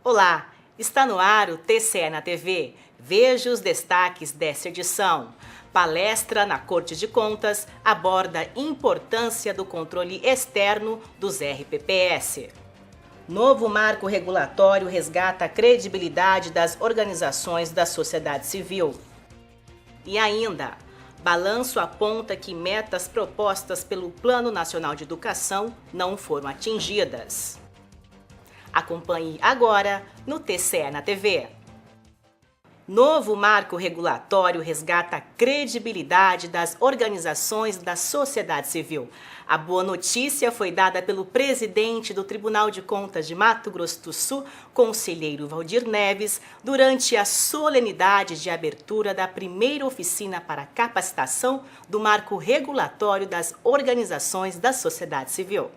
Olá, está no ar o TCE na TV. Veja os destaques desta edição. Palestra na Corte de Contas aborda a importância do controle externo dos RPPS. Novo marco regulatório resgata a credibilidade das organizações da sociedade civil. E ainda, balanço aponta que metas propostas pelo Plano Nacional de Educação não foram atingidas. Acompanhe agora no TCE na TV. Novo marco regulatório resgata a credibilidade das organizações da sociedade civil. A boa notícia foi dada pelo presidente do Tribunal de Contas de Mato Grosso do Sul, conselheiro Valdir Neves, durante a solenidade de abertura da primeira oficina para capacitação do marco regulatório das organizações da sociedade civil.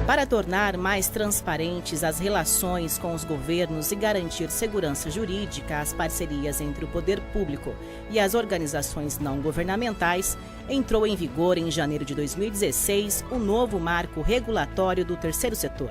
Para tornar mais transparentes as relações com os governos e garantir segurança jurídica às parcerias entre o poder público e as organizações não governamentais, entrou em vigor em janeiro de 2016 o novo marco regulatório do terceiro setor.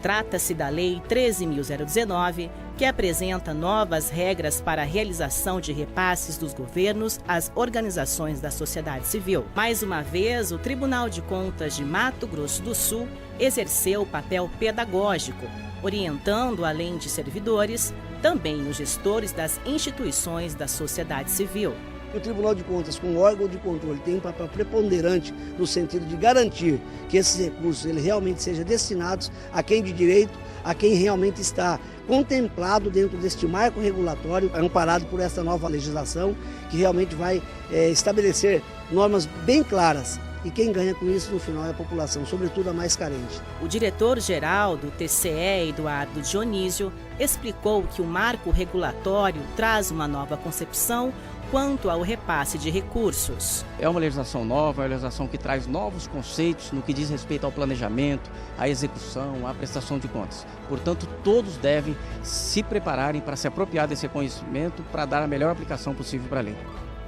Trata-se da Lei 13.019, que apresenta novas regras para a realização de repasses dos governos às organizações da sociedade civil. Mais uma vez, o Tribunal de Contas de Mato Grosso do Sul exerceu o papel pedagógico, orientando, além de servidores, também os gestores das instituições da sociedade civil. O Tribunal de Contas, como órgão de controle, tem um papel preponderante no sentido de garantir que esses recursos realmente sejam destinados a quem de direito, a quem realmente está contemplado dentro deste marco regulatório, amparado por essa nova legislação, que realmente vai estabelecer normas bem claras. E quem ganha com isso, no final, é a população, sobretudo a mais carente. O diretor-geral do TCE, Eduardo Dionísio, explicou que o marco regulatório traz uma nova concepção quanto ao repasse de recursos. É uma legislação nova, é uma legislação que traz novos conceitos no que diz respeito ao planejamento, à execução, à prestação de contas. Portanto, todos devem se prepararem para se apropriar desse conhecimento para dar a melhor aplicação possível para a lei.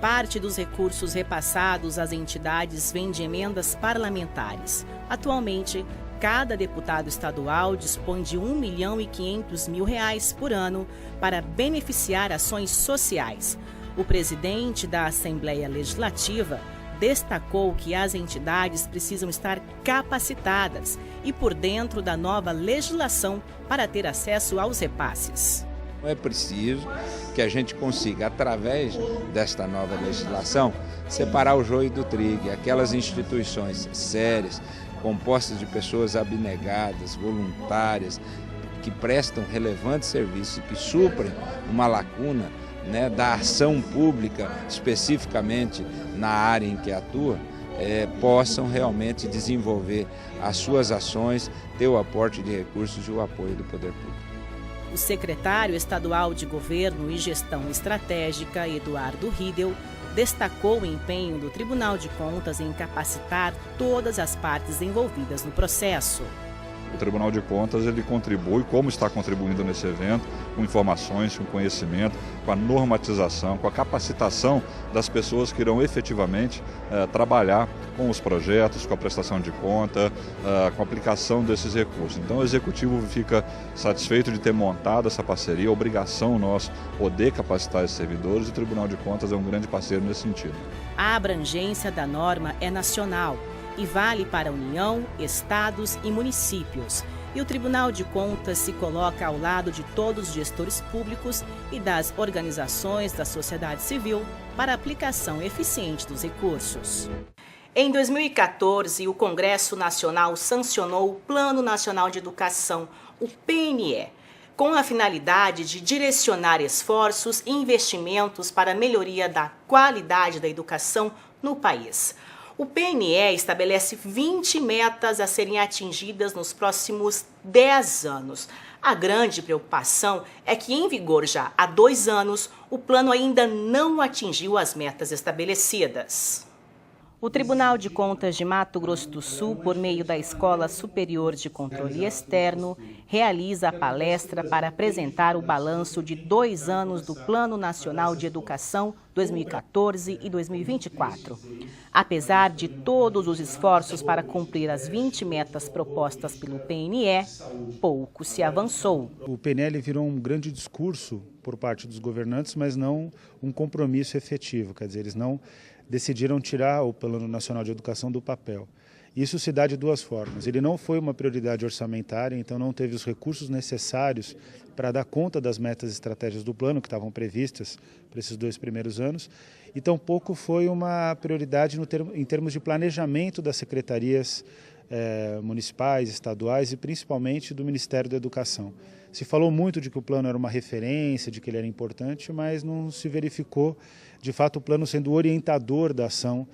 Parte dos recursos repassados às entidades vem de emendas parlamentares. Atualmente, cada deputado estadual dispõe de R$ 1.500.000 por ano para beneficiar ações sociais. O presidente da Assembleia Legislativa destacou que as entidades precisam estar capacitadas e por dentro da nova legislação para ter acesso aos repasses. É preciso que a gente consiga, através desta nova legislação, separar o joio do trigo, aquelas instituições sérias, compostas de pessoas abnegadas, voluntárias, que prestam relevantes serviços e que suprem uma lacuna, da ação pública, especificamente na área em que atua, possam realmente desenvolver as suas ações, ter o aporte de recursos e o apoio do poder público. O secretário estadual de Governo e Gestão Estratégica, Eduardo Riedel, destacou o empenho do Tribunal de Contas em capacitar todas as partes envolvidas no processo. O Tribunal de Contas ele contribui, como está contribuindo nesse evento, com informações, com conhecimento, com a normatização, com a capacitação das pessoas que irão efetivamente trabalhar com os projetos, com a prestação de conta, com a aplicação desses recursos. Então o Executivo fica satisfeito de ter montado essa parceria, a obrigação nossa poder capacitar esses servidores e o Tribunal de Contas é um grande parceiro nesse sentido. A abrangência da norma é nacional e vale para a União, estados e municípios. E o Tribunal de Contas se coloca ao lado de todos os gestores públicos e das organizações da sociedade civil para a aplicação eficiente dos recursos. Em 2014, o Congresso Nacional sancionou o Plano Nacional de Educação, o PNE, com a finalidade de direcionar esforços e investimentos para a melhoria da qualidade da educação no país. O PNE estabelece 20 metas a serem atingidas nos próximos 10 anos. A grande preocupação é que, em vigor já há 2 anos, o plano ainda não atingiu as metas estabelecidas. O Tribunal de Contas de Mato Grosso do Sul, por meio da Escola Superior de Controle Externo, realiza a palestra para apresentar o balanço de 2 anos do Plano Nacional de Educação 2014 e 2024. Apesar de todos os esforços para cumprir as 20 metas propostas pelo PNE, pouco se avançou. O PNL virou um grande discurso por parte dos governantes, mas não um compromisso efetivo, quer dizer, eles não decidiram tirar o Plano Nacional de Educação do papel. Isso se dá de 2 formas. Ele não foi uma prioridade orçamentária, então não teve os recursos necessários para dar conta das metas e estratégias do plano que estavam previstas para esses 2 primeiros anos, e tampouco foi uma prioridade em termos de planejamento das secretarias municipais, estaduais e principalmente do Ministério da Educação. Se falou muito de que o plano era uma referência, de que ele era importante, mas não se verificou, de fato, o plano sendo o orientador da ação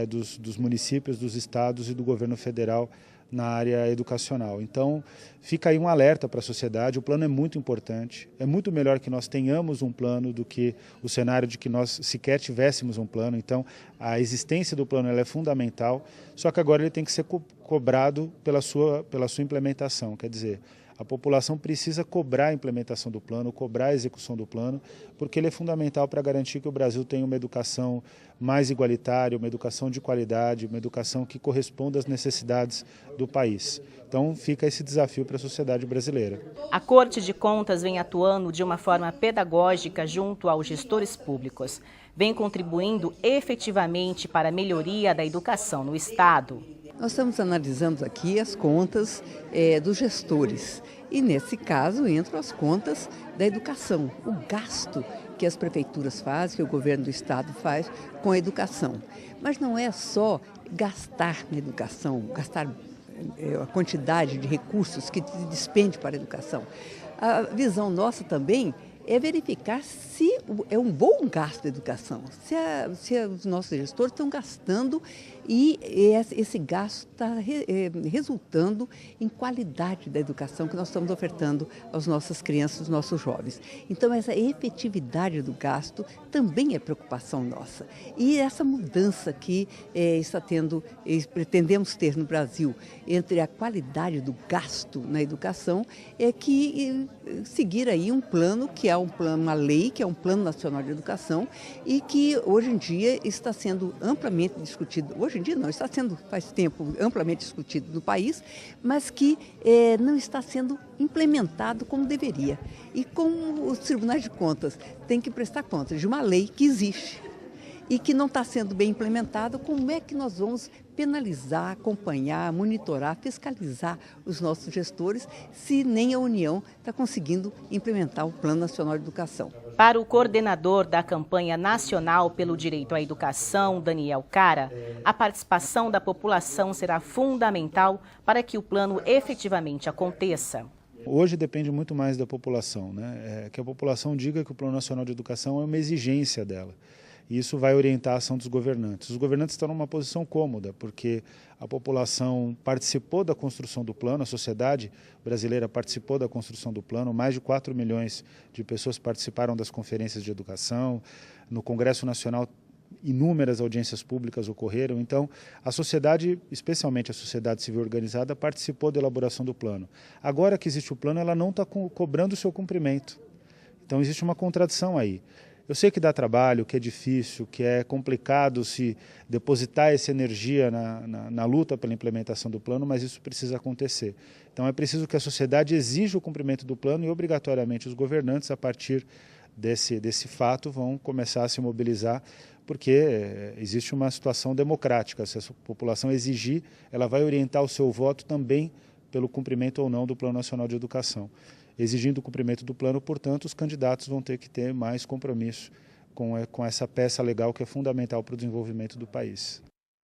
dos municípios, dos estados e do governo federal na área educacional. Então, fica aí um alerta para a sociedade, o plano é muito importante, é muito melhor que nós tenhamos um plano do que o cenário de que nós sequer tivéssemos um plano. Então, a existência do plano ela é fundamental, só que agora ele tem que ser cobrado pela sua implementação, quer dizer, a população precisa cobrar a implementação do plano, cobrar a execução do plano, porque ele é fundamental para garantir que o Brasil tenha uma educação mais igualitária, uma educação de qualidade, uma educação que corresponda às necessidades do país. Então fica esse desafio para a sociedade brasileira. A Corte de Contas vem atuando de uma forma pedagógica junto aos gestores públicos. Vem contribuindo efetivamente para a melhoria da educação no Estado. Nós estamos analisando aqui as contas dos gestores e, nesse caso, entram as contas da educação, o gasto que as prefeituras fazem, que o governo do Estado faz com a educação. Mas não é só gastar na educação, gastar a quantidade de recursos que se despende para a educação. A visão nossa também é verificar se é um bom gasto da educação, se os nossos gestores estão gastando e esse gasto está resultando em qualidade da educação que nós estamos ofertando às nossas crianças, aos nossos jovens. Então, essa efetividade do gasto também é preocupação nossa. E essa mudança que pretendemos ter no Brasil entre a qualidade do gasto na educação é que seguir aí um plano que é uma lei, que é um Plano Nacional de Educação e que hoje em dia está sendo amplamente discutido, hoje em dia não, está sendo faz tempo amplamente discutido no país, mas que não está sendo implementado como deveria. E como os tribunais de contas têm que prestar contas de uma lei que existe e que não está sendo bem implementada, como é que nós vamos penalizar, acompanhar, monitorar, fiscalizar os nossos gestores se nem a União está conseguindo implementar o Plano Nacional de Educação? Para o coordenador da campanha nacional pelo direito à educação, Daniel Cara, a participação da população será fundamental para que o plano efetivamente aconteça. Hoje depende muito mais da população, né? Que a população diga que o Plano Nacional de Educação é uma exigência dela. E isso vai orientar a ação dos governantes. Os governantes estão numa posição cômoda, porque a população participou da construção do plano, a sociedade brasileira participou da construção do plano, mais de 4 milhões de pessoas participaram das conferências de educação, no Congresso Nacional inúmeras audiências públicas ocorreram, então a sociedade, especialmente a sociedade civil organizada, participou da elaboração do plano. Agora que existe o plano, ela não está cobrando o seu cumprimento. Então existe uma contradição aí. Eu sei que dá trabalho, que é difícil, que é complicado se depositar essa energia na luta pela implementação do plano, mas isso precisa acontecer. Então é preciso que a sociedade exija o cumprimento do plano e obrigatoriamente os governantes, a partir desse fato, vão começar a se mobilizar, porque existe uma situação democrática. Se a população exigir, ela vai orientar o seu voto também pelo cumprimento ou não do Plano Nacional de Educação. Exigindo o cumprimento do plano, portanto, os candidatos vão ter que ter mais compromisso com essa peça legal que é fundamental para o desenvolvimento do país.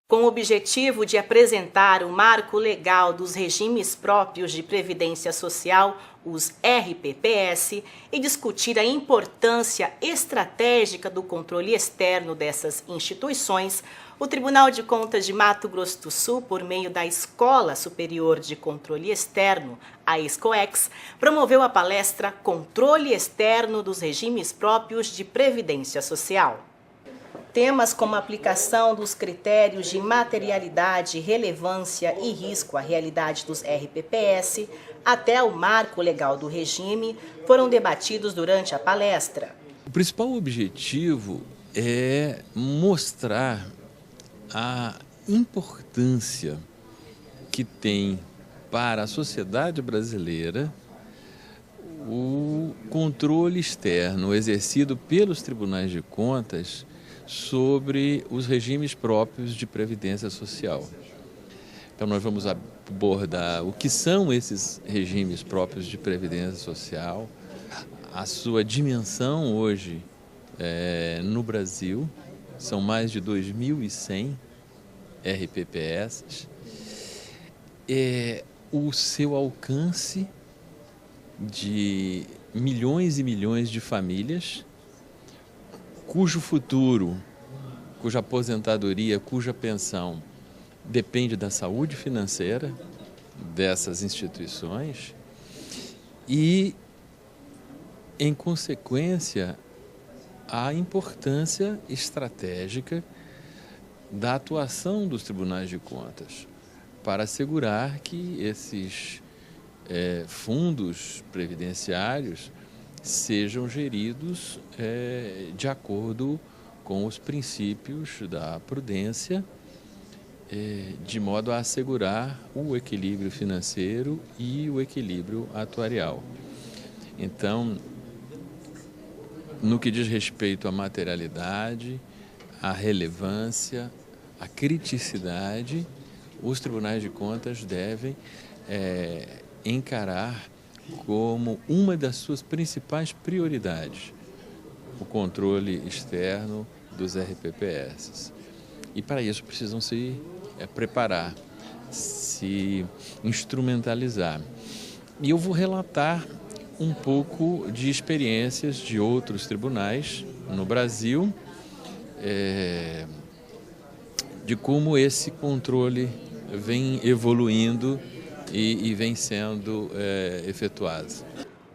Com o objetivo de apresentar o marco legal dos regimes próprios de previdência social, os RPPS, e discutir a importância estratégica do controle externo dessas instituições, o Tribunal de Contas de Mato Grosso do Sul, por meio da Escola Superior de Controle Externo, a ESCOEX, promoveu a palestra Controle Externo dos Regimes Próprios de Previdência Social. temas como a aplicação dos critérios de materialidade, relevância e risco à realidade dos RPPS, até o marco legal do regime, foram debatidos durante a palestra. O principal objetivo é mostrar a importância que tem para a sociedade brasileira o controle externo exercido pelos tribunais de contas sobre os regimes próprios de previdência social. Então nós vamos abordar o que são esses regimes próprios de previdência social, a sua dimensão hoje no Brasil, são mais de 2.100 RPPS, o seu alcance de milhões e milhões de famílias, cujo futuro, cuja aposentadoria, cuja pensão depende da saúde financeira dessas instituições e, em consequência, a importância estratégica da atuação dos tribunais de contas para assegurar que esses fundos previdenciários sejam geridos de acordo com os princípios da prudência, de modo a assegurar o equilíbrio financeiro e o equilíbrio atuarial. Então, no que diz respeito à materialidade, à relevância, à criticidade, os tribunais de contas devem encarar como uma das suas principais prioridades o controle externo dos RPPS. E para isso precisam se preparar, se instrumentalizar. E eu vou relatar um pouco de experiências de outros tribunais no Brasil, de como esse controle vem evoluindo e vem sendo efetuado.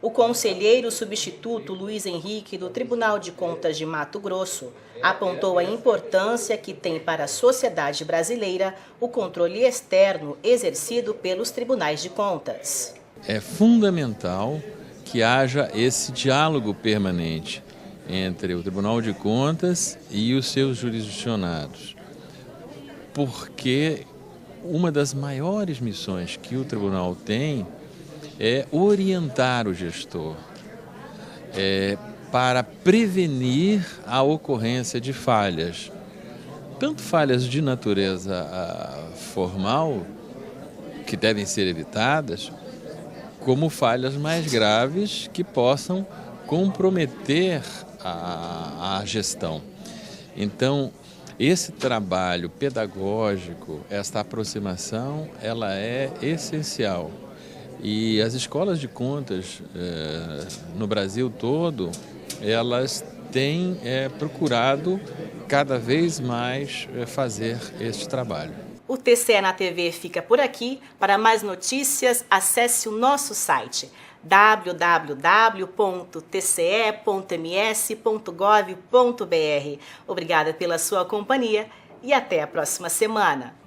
O conselheiro substituto Luiz Henrique, do Tribunal de Contas de Mato Grosso, apontou a importância que tem para a sociedade brasileira o controle externo exercido pelos tribunais de contas. É fundamental que haja esse diálogo permanente entre o Tribunal de Contas e os seus jurisdicionados, porque uma das maiores missões que o tribunal tem é orientar o gestor para prevenir a ocorrência de falhas, tanto falhas de natureza formal, que devem ser evitadas, como falhas mais graves que possam comprometer a gestão. Então, esse trabalho pedagógico, esta aproximação, ela é essencial. E as escolas de contas no Brasil todo, elas têm procurado cada vez mais fazer este trabalho. O TCE na TV fica por aqui. Para mais notícias, acesse o nosso site www.tce.ms.gov.br. Obrigada pela sua companhia e até a próxima semana.